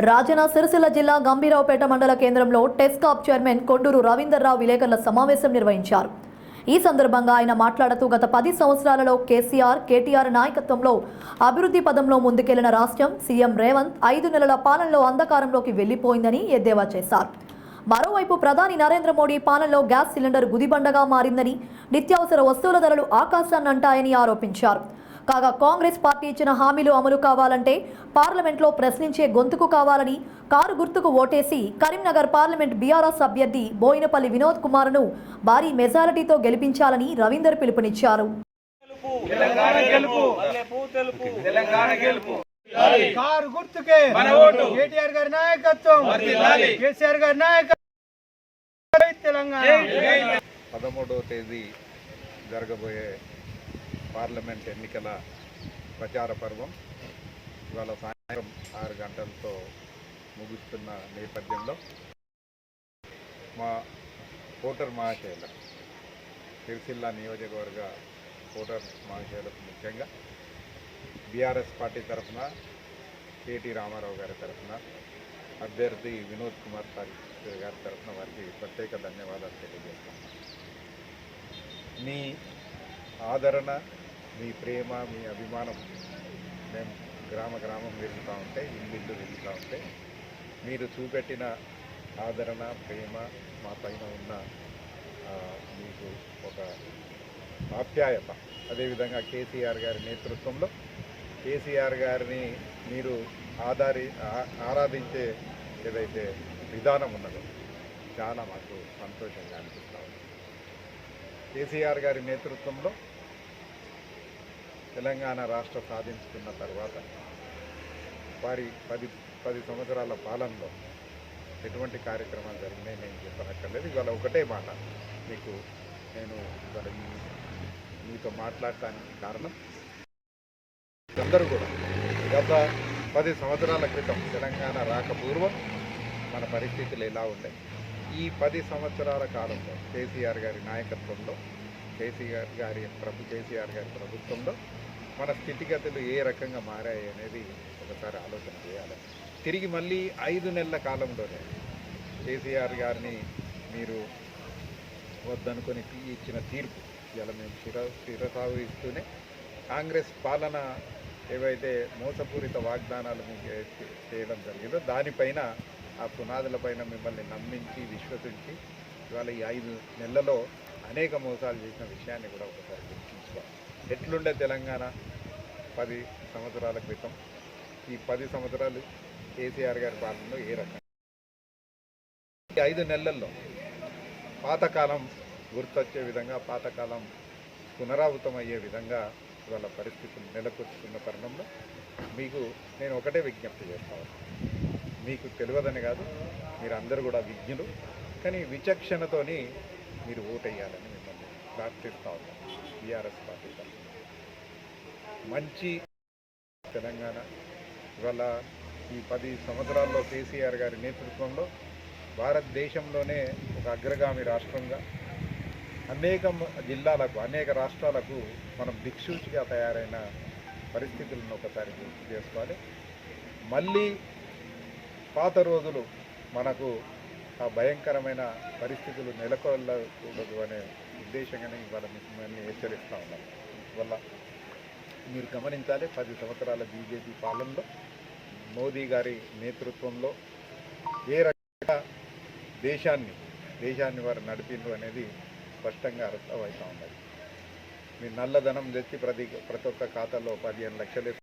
రాజన్న సిరిసిల్ల జిల్లా గంభీరావుపేట మండల కేంద్రంలో టెస్కాప్ చైర్మన్ కొండూరు రవీందర్రావు విలేకరుల సమావేశం నిర్వహించారు. ఈ సందర్భంగా ఆయన మాట్లాడుతూ గత 10 సంవత్సరాలలో కేటీఆర్ నాయకత్వంలో అభివృద్ధి పదంలో ముందుకెళ్లిన రాష్ట్రం సీఎం రేవంత్ 5 నెలల పాలనలో అంధకారంలోకి వెళ్లిపోయిందని ఎద్దేవా చేశారు. మరోవైపు ప్రధాని నరేంద్ర మోడీ పాలనలో గ్యాస్ సిలిండర్ గుదిబండగా మారిందని, నిత్యావసర వస్తువుల ధరలు ఆకాశాన్నంటాయని ఆరోపించారు. కాగా కాంగ్రెస్ పార్టీ ఇచ్చిన హామీలు అమలు కావాలంటే పార్లమెంట్లో ప్రశ్నించే గొంతుకు కావాలని, కారు గుర్తుకు ఓటేసి కరీంనగర్ పార్లమెంట్ బీఆర్ఎస్ అభ్యర్థి బోయినపల్లి వినోద్ కుమార్ను భారీ మెజారిటీతో గెలిపించాలని రవీందర్ పిలుపునిచ్చారు. కారు గుర్తుకే కేటీఆర్ గారి నాయకత్వం, కేసీఆర్ గారి నాయకత్వం. తెలంగాణ 13వ తేదీ జరగబోయే పార్లమెంట్ ఎన్నికల ప్రచార పర్వం ఇవాళ సాయంత్రం 6 గంటలతో ముగుస్తున్న నేపథ్యంలో మా ఓటర్ మహాశయులకు, సిరిసిల్ల నియోజకవర్గ ఓటర్ మహాశయులకు ముఖ్యంగా బీఆర్ఎస్ పార్టీ తరఫున కేటీ రామారావు గారి తరఫున అభ్యర్థి వినోద్ కుమార్ గారి తరఫున వారికి ప్రత్యేక ధన్యవాదాలు తెలియజేస్తున్నాను. మీ ఆదరణ, మీ ప్రేమ, మీ అభిమానం మేము గ్రామం తిరుగుతూ ఉంటే, ఇల్లు తిరుగుతూ ఉంటే మీరు చూపెట్టిన ఆదరణ, ప్రేమ మా పైన ఉన్న మీకు ఒక ఆప్యాయత, అదేవిధంగా కేసీఆర్ గారి నేతృత్వంలో కేసీఆర్ గారిని మీరు ఆరాధించే ఏదైతే విధానం ఉన్నదో చాలా మాకు సంతోషంగా అనిపిస్తూ ఉంది. కేసీఆర్ గారి నేతృత్వంలో తెలంగాణ రాష్ట్రం సాధించుకున్న తర్వాత వారి 10 సంవత్సరాల పాలనలో ఎటువంటి కార్యక్రమాలు జరిగినాయి నేను చెప్పనక్కర్లేదు. ఇవాళ ఒకటే మాట మీకు నేను ఇవాళ మీతో మాట్లాడటానికి కారణం, అందరూ కూడా గత 10 సంవత్సరాల క్రితం తెలంగాణ రాకపూర్వం మన పరిస్థితులు ఎలా ఉండే, ఈ 10 సంవత్సరాల కాలంలో కేసీఆర్ గారి నాయకత్వంలో, కేసీఆర్ గారి ప్రభుత్వంలో మన స్థితిగతులు ఏ రకంగా మారాయి అనేది ఒకసారి ఆలోచన చేయాలి. తిరిగి మళ్ళీ 5 నెలల కాలంలోనే కేసీఆర్ గారిని మీరు వద్దనుకొని ఇచ్చిన తీర్పు ఇలా మేము శిరసావహిస్తూనే కాంగ్రెస్ పాలన ఏవైతే మోసపూరిత వాగ్దానాలు చేయడం జరిగిందో దానిపైన, ఆ పునాదులపైన మిమ్మల్ని నమ్మించి విశ్వసించి ఇవాళ ఈ 5 నెలలలో అనేక మోసాలు చేసిన విషయాన్ని కూడా ఒకసారి గుర్తుంచుకోవాలి. ఎట్లుండే తెలంగాణ 10 సంవత్సరాల క్రితం, ఈ 10 సంవత్సరాలు కేసీఆర్ గారి పాలనలో ఏ రకంగా, ఈ 5 నెలల్లో పాతకాలం గుర్తొచ్చే విధంగా, పాతకాలం పునరావృతమయ్యే విధంగా ఇవాళ పరిస్థితులు నెలకొచ్చుకున్న తరుణంలో మీకు నేను ఒకటే విజ్ఞప్తి చేస్తాను. మీకు తెలియదని కాదు, మీరు అందరూ కూడా విజ్ఞులు, కానీ విచక్షణతోని మీరు ఓటేయాలని మిమ్మల్ని ప్రార్థిస్తూ ఉన్నాను. బీఆర్ఎస్ పార్టీ మంచి తెలంగాణ ఇవాళ ఈ 10 సంవత్సరాల్లో కేసీఆర్ గారి నేతృత్వంలో భారతదేశంలోనే ఒక అగ్రగామి రాష్ట్రంగా అనేక జిల్లాలకు, అనేక రాష్ట్రాలకు మనం దిక్సూచిగా తయారైన పరిస్థితులను ఒకసారి గుర్తు చేసుకోవాలి. మళ్ళీ పాత రోజులు మనకు ఆ భయంకరమైన పరిస్థితులు నెలకొల్లకూడదు అనే ఉద్దేశంగానే ఇవాళ మిమ్మల్ని హెచ్చరిస్తూ ఉన్నాం. వల్ల మీరు గమనించాలి, 10 సంవత్సరాల బీజేపీ పాలనలో మోదీ గారి నేతృత్వంలో ఏ రకంగా దేశాన్ని వారు నడిపిండ్రు అనేది స్పష్టంగా అర్థమవుతూ ఉన్నది. మీరు నల్లధనం తెచ్చి ప్రతి ఒక్క ఖాతాలో 15 లక్షలు